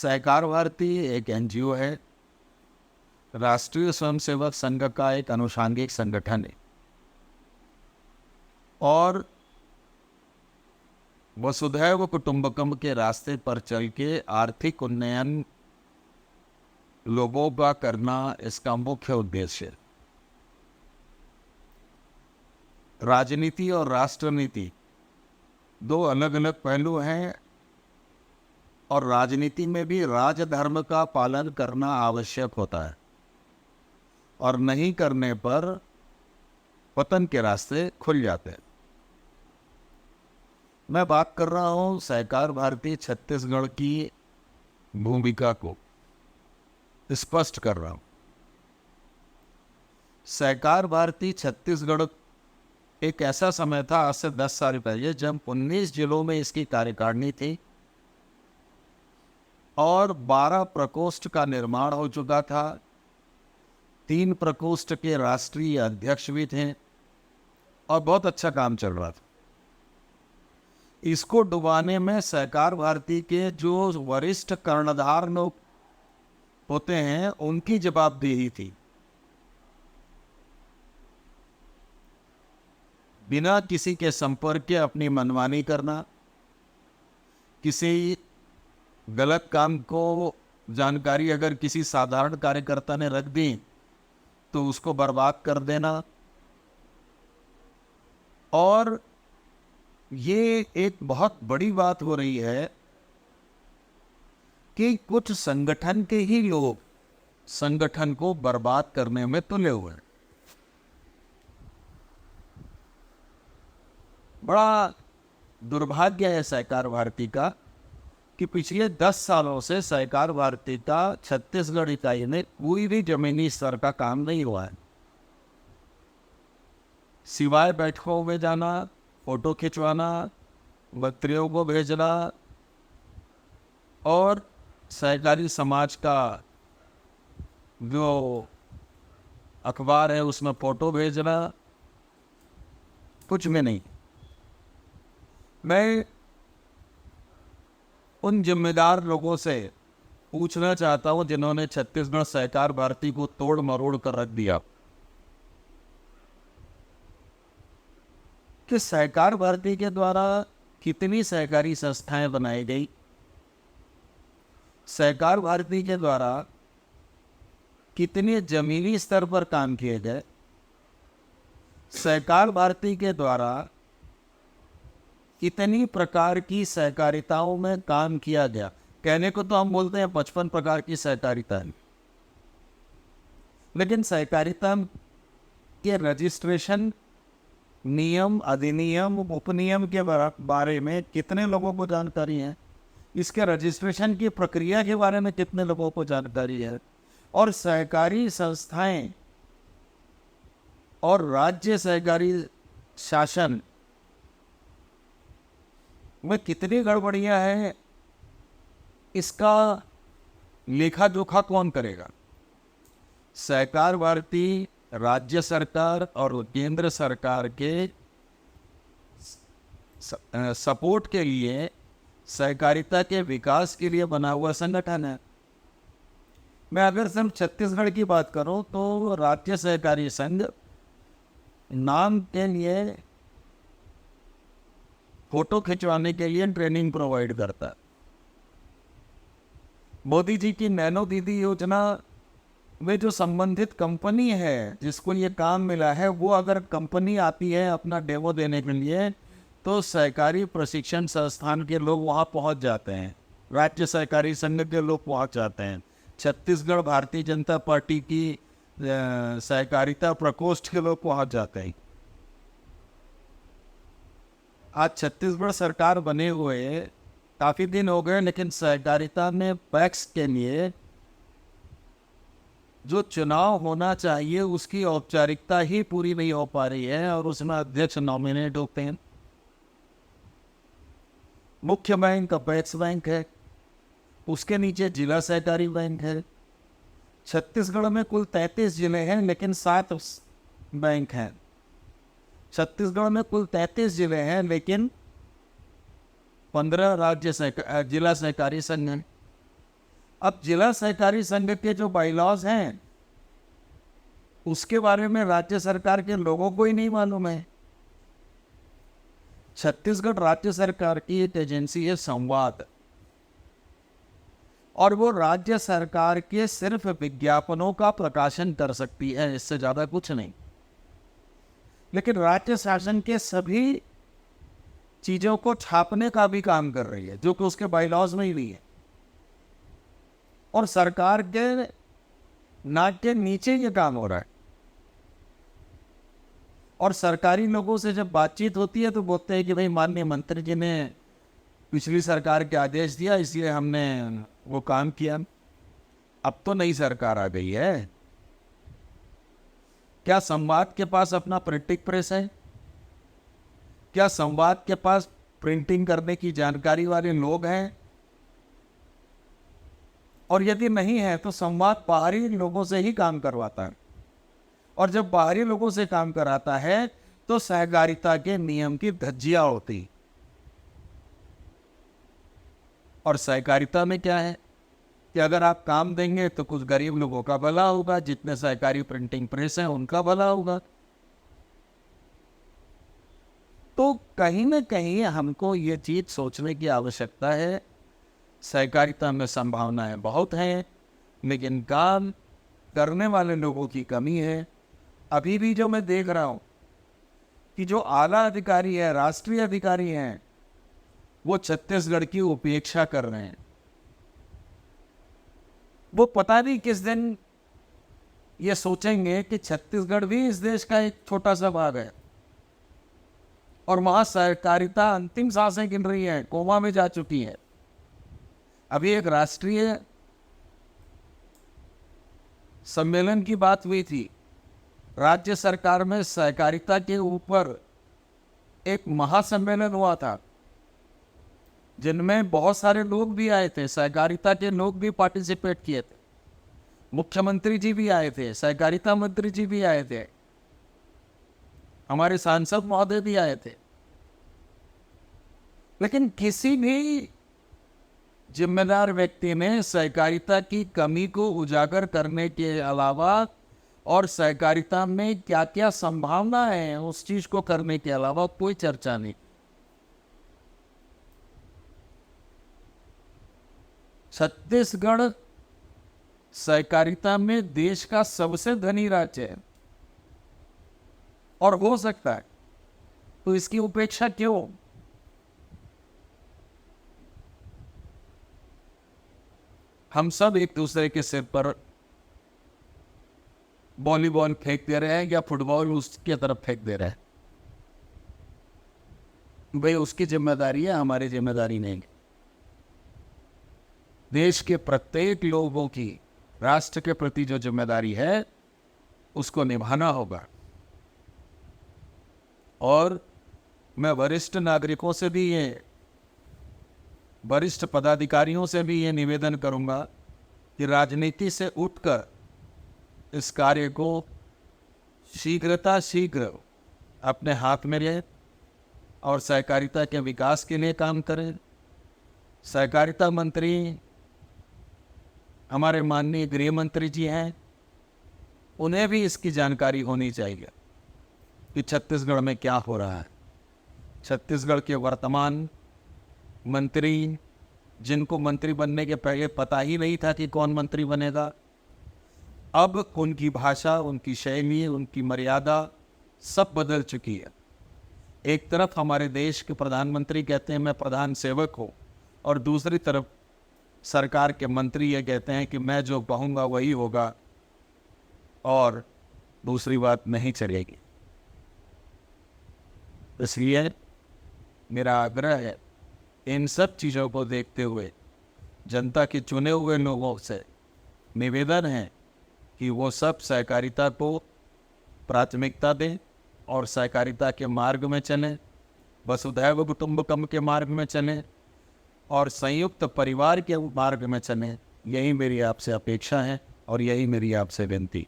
सहकार भारती एक एनजीओ है, राष्ट्रीय स्वयंसेवक संघ का एक अनुषांगिक संगठन है और वसुधैव कुटुंबकम के रास्ते पर चल के आर्थिक उन्नयन लोगों का करना इसका मुख्य उद्देश्य है। राजनीति और राष्ट्रनीति दो अलग अलग पहलू हैं और राजनीति में भी राजधर्म का पालन करना आवश्यक होता है और नहीं करने पर पतन के रास्ते खुल जाते हैं। मैं बात कर रहा हूं सहकार भारती छत्तीसगढ़ की भूमिका को स्पष्ट कर रहा हूं। सहकार भारती छत्तीसगढ़ एक ऐसा समय था, आज से 10 साल पहले, जब 19 जिलों में इसकी कार्यकारिणी थी और 12 प्रकोष्ठ का निर्माण हो चुका था। 3 प्रकोष्ठ के राष्ट्रीय अध्यक्ष भी थे और बहुत अच्छा काम चल रहा था। इसको डुबाने में सहकार भारती के जो वरिष्ठ कर्णधार लोग होते हैं उनकी जवाबदेही थी। बिना किसी के संपर्क के अपनी मनमानी करना, किसी गलत काम को जानकारी अगर किसी साधारण कार्यकर्ता ने रख दी तो उसको बर्बाद कर देना। और ये एक बहुत बड़ी बात हो रही है कि कुछ संगठन के ही लोग संगठन को बर्बाद करने में तुले हुए हैं। बड़ा दुर्भाग्य है सहकार भारती का कि पिछले 10 सालों से सहकार भारती का छत्तीसगढ़ इकाई में कोई भी जमीनी स्तर का काम नहीं हुआ है। सिवाय बैठकों में जाना, फोटो खिंचवाना, मंत्रियों को भेजना और सहकारी समाज का जो अखबार है उसमें फोटो भेजना, कुछ भी नहीं। मैं उन जिम्मेदार लोगों से पूछना चाहता हूं जिन्होंने छत्तीसगढ़ सहकार भारती को तोड़ मरोड़ कर रख दिया कि सहकार भारती के द्वारा कितनी सहकारी संस्थाएं बनाई गई, सहकार भारती के द्वारा कितने जमीनी स्तर पर काम किए गए, सहकार भारती के द्वारा कितनी प्रकार की सहकारिताओं में काम किया गया। कहने को तो हम बोलते हैं 55 प्रकार की सहकारिता है, लेकिन सहकारिता के रजिस्ट्रेशन, नियम, अधिनियम, उपनियम के बारे में कितने लोगों को जानकारी है, इसके रजिस्ट्रेशन की प्रक्रिया के बारे में कितने लोगों को जानकारी है, और सहकारी संस्थाएं और राज्य सहकारी शासन में कितनी गड़बड़ियां हैं, इसका लेखा जोखा कौन करेगा। सहकार भारती राज्य सरकार और केंद्र सरकार के सपोर्ट के लिए, सहकारिता के विकास के लिए बना हुआ संगठन है। मैं अगर सिर्फ छत्तीसगढ़ की बात करूं तो राज्य सहकारी संघ नाम के लिए फोटो खिंचवाने के लिए ट्रेनिंग प्रोवाइड करता है। मोदी जी की नैनो दीदी योजना में जो संबंधित कंपनी है जिसको ये काम मिला है, वो अगर कंपनी आती है अपना डेमो देने के लिए तो सहकारी प्रशिक्षण संस्थान के लोग वहाँ पहुँच जाते हैं, राज्य सहकारी संघ के लोग पहुँच जाते हैं, छत्तीसगढ़ भारतीय जनता पार्टी की सहकारिता प्रकोष्ठ के लोग पहुँच जाते हैं। आज छत्तीसगढ़ सरकार बने हुए काफ़ी दिन हो गए, लेकिन सहकारिता में पैक्स के लिए जो चुनाव होना चाहिए उसकी औपचारिकता ही पूरी नहीं हो पा रही है और उसमें अध्यक्ष नॉमिनेट होते हैं। मुख्य बैंक अपेक्स बैंक है, उसके नीचे जिला सहकारी बैंक है। छत्तीसगढ़ में कुल 33 जिले हैं लेकिन 7 बैंक हैं। छत्तीसगढ़ में कुल 33 जिले हैं लेकिन 15 जिला सहकारी संघ हैं। अब जिला सहकारी संघ के जो बाईलॉज हैं उसके बारे में राज्य सरकार के लोगों को ही नहीं मालूम है। छत्तीसगढ़ राज्य सरकार की एक एजेंसी है संवाद, और वो राज्य सरकार के सिर्फ विज्ञापनों का प्रकाशन कर सकती है, इससे ज्यादा कुछ नहीं। लेकिन राज्य शासन के सभी चीजों को छापने का भी काम कर रही है, जो कि उसके बाईलॉज में ही नहीं है। और सरकार के नाक के नीचे ये काम हो रहा है। और सरकारी लोगों से जब बातचीत होती है तो बोलते हैं कि भाई माननीय मंत्री जी ने पिछली सरकार के आदेश दिया, इसलिए हमने वो काम किया। अब तो नई सरकार आ गई है। क्या संवाद के पास अपना प्रिंटिंग प्रेस है? क्या संवाद के पास प्रिंटिंग करने की जानकारी वाले लोग हैं? और यदि नहीं है तो संवाद बाहरी लोगों से ही काम करवाता है। और जब बाहरी लोगों से काम कराता है तो सहकारिता के नियम की धज्जियां होती। और सहकारिता में क्या है कि अगर आप काम देंगे तो कुछ गरीब लोगों का भला होगा, जितने सहकारी प्रिंटिंग प्रेस हैं उनका भला होगा। तो कहीं ना कहीं हमको ये चीज सोचने की आवश्यकता है। सहकारिता में संभावनाएं बहुत हैं, लेकिन काम करने वाले लोगों की कमी है। अभी भी जो मैं देख रहा हूं कि जो आला अधिकारी है, राष्ट्रीय अधिकारी हैं, वो छत्तीसगढ़ की उपेक्षा कर रहे हैं। वो पता नहीं किस दिन ये सोचेंगे कि छत्तीसगढ़ भी इस देश का एक छोटा सा भाग है और वहां सहकारिता अंतिम सांसें गिन रही है, कोमा में जा चुकी है। अभी एक राष्ट्रीय सम्मेलन की बात हुई थी। राज्य सरकार में सहकारिता के ऊपर एक महासम्मेलन हुआ था, जिनमें बहुत सारे लोग भी आए थे, सहकारिता के लोग भी पार्टिसिपेट किए थे। मुख्यमंत्री जी भी आए थे, सहकारिता मंत्री जी भी आए थे, हमारे सांसद महोदय भी आए थे। लेकिन किसी भी जिम्मेदार व्यक्ति ने सहकारिता की कमी को उजागर करने के अलावा और सहकारिता में क्या क्या संभावना है उस चीज को करने के अलावा कोई चर्चा नहीं। छत्तीसगढ़ सहकारिता में देश का सबसे धनी राज्य है और हो सकता है, तो इसकी उपेक्षा क्यों? हम सब एक दूसरे के सिर पर वॉलीबॉल फेंक दे रहे हैं या फुटबॉल उसकी तरफ फेंक दे रहे हैं। भाई उसकी जिम्मेदारी है, हमारी जिम्मेदारी नहीं। देश के प्रत्येक लोगों की राष्ट्र के प्रति जो जिम्मेदारी है उसको निभाना होगा। और मैं वरिष्ठ नागरिकों से भी ये, वरिष्ठ पदाधिकारियों से भी ये निवेदन करूंगा कि राजनीति से उठकर इस कार्य को शीघ्र अपने हाथ में ले और सहकारिता के विकास के लिए काम करें। सहकारिता मंत्री हमारे माननीय गृह मंत्री जी हैं, उन्हें भी इसकी जानकारी होनी चाहिए कि छत्तीसगढ़ में क्या हो रहा है। छत्तीसगढ़ के वर्तमान मंत्री, जिनको मंत्री बनने के पहले पता ही नहीं था कि कौन मंत्री बनेगा, अब उनकी भाषा, उनकी शैली, उनकी मर्यादा सब बदल चुकी है। एक तरफ हमारे देश के प्रधानमंत्री कहते हैं मैं प्रधान सेवक हूँ, और दूसरी तरफ सरकार के मंत्री ये कहते हैं कि मैं जो कहूँगा वही होगा और दूसरी बात नहीं चलेगी। इसलिए मेरा आग्रह है, इन सब चीज़ों को देखते हुए जनता के चुने हुए लोगों से निवेदन है कि वो सब सहकारिता को प्राथमिकता दें और सहकारिता के मार्ग में चलें, वसुधैव कुटुंबकम के मार्ग में चलें और संयुक्त परिवार के मार्ग में चलें। यही मेरी आपसे अपेक्षा है और यही मेरी आपसे विनती।